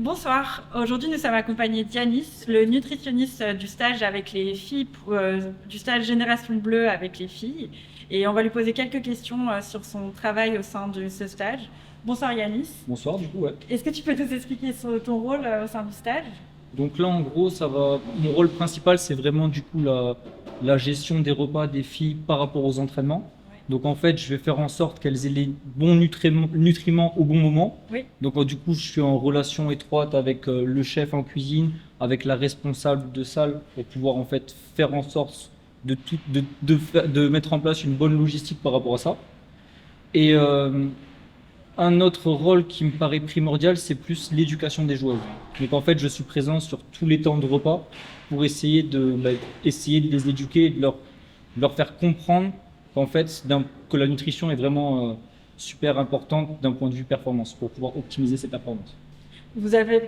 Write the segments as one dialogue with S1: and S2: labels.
S1: Bonsoir, aujourd'hui nous sommes accompagnés d'Yanis, le nutritionniste du stage avec les filles, du stage Génération Bleue avec les filles. Et on va lui poser quelques questions sur son travail au sein de ce stage. Bonsoir Yanis.
S2: Bonsoir, du coup, ouais.
S1: Est-ce que tu peux nous expliquer ton rôle au sein du stage?
S2: Donc là, en gros, mon rôle principal, c'est vraiment du coup la gestion des repas des filles par rapport aux entraînements. Donc en fait, je vais faire en sorte qu'elles aient les bons nutriments au bon moment.
S1: Oui.
S2: Donc du coup, je suis en relation étroite avec le chef en cuisine, avec la responsable de salle pour pouvoir en fait faire en sorte de mettre en place une bonne logistique par rapport à ça. Et un autre rôle qui me paraît primordial, c'est plus l'éducation des joueuses. Donc en fait, je suis présent sur tous les temps de repas pour essayer de les éduquer et de leur faire comprendre qu'en fait, que la nutrition est vraiment super importante d'un point de vue performance pour pouvoir optimiser ses performances.
S1: Vous avez,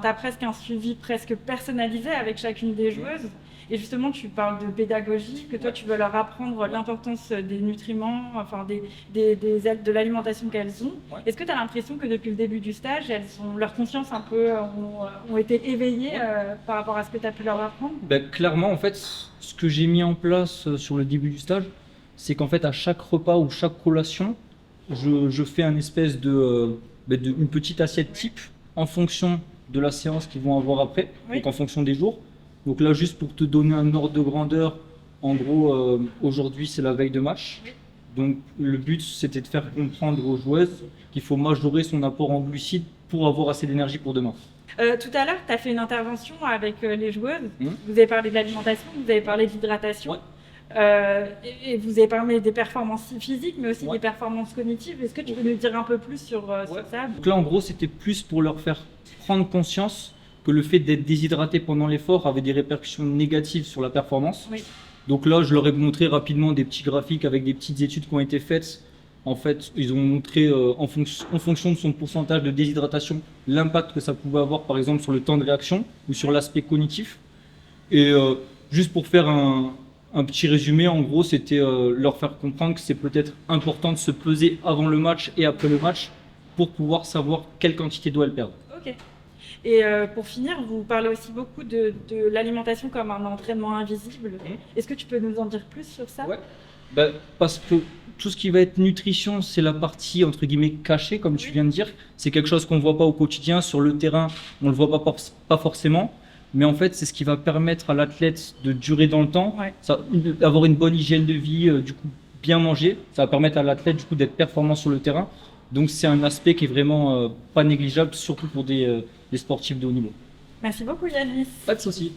S1: t'as presque un suivi presque personnalisé avec chacune des joueuses. Et justement, tu parles de pédagogie, que toi, tu veux leur apprendre l'importance des nutriments, de l'alimentation qu'elles ont.
S2: Ouais.
S1: Est-ce que tu as l'impression que depuis le début du stage, leur conscience un peu ont été éveillées par rapport à ce que tu as pu leur apprendre?
S2: Clairement, en fait, ce que j'ai mis en place sur le début du stage, c'est qu'en fait, à chaque repas ou chaque collation, je fais une espèce une petite assiette type en fonction de la séance qu'ils vont avoir après,
S1: Oui.
S2: donc en fonction des jours. Donc là, juste pour te donner un ordre de grandeur, en gros, aujourd'hui, c'est la veille de match.
S1: Oui.
S2: Donc le but, c'était de faire comprendre aux joueuses qu'il faut majorer son apport en glucides pour avoir assez d'énergie pour demain.
S1: Tout à l'heure, tu as fait une intervention avec les joueuses. Vous avez parlé de l'alimentation, vous avez parlé de l'hydratation.
S2: Ouais.
S1: Et vous avez parlé des performances physiques, mais aussi
S2: Ouais.
S1: des performances cognitives. Est-ce que tu peux nous dire un peu plus sur ça?
S2: Donc là, en gros, c'était plus pour leur faire prendre conscience que le fait d'être déshydraté pendant l'effort avait des répercussions négatives sur la performance.
S1: Oui.
S2: Donc là, je leur ai montré rapidement des petits graphiques avec des petites études qui ont été faites. En fait, ils ont montré en fonction de son pourcentage de déshydratation, l'impact que ça pouvait avoir, par exemple, sur le temps de réaction ou sur l'aspect cognitif. Et juste pour faire un petit résumé, en gros, c'était leur faire comprendre que c'est peut-être important de se peser avant le match et après le match pour pouvoir savoir quelle quantité doit elle perdre.
S1: Ok. Et pour finir, vous parlez aussi beaucoup de l'alimentation comme un entraînement invisible. Est-ce que tu peux nous en dire plus sur ça?
S2: Ouais. Parce que tout ce qui va être nutrition, c'est la partie entre guillemets cachée, comme tu viens de dire. C'est quelque chose qu'on ne voit pas au quotidien. Sur le terrain, on ne le voit pas forcément. Mais en fait, c'est ce qui va permettre à l'athlète de durer dans le temps,
S1: Ouais.
S2: d'avoir une bonne hygiène de vie, du coup bien manger. Ça va permettre à l'athlète du coup d'être performant sur le terrain. Donc c'est un aspect qui est vraiment pas négligeable, surtout pour des sportifs de haut niveau.
S1: Merci beaucoup Yanis.
S2: Pas de souci.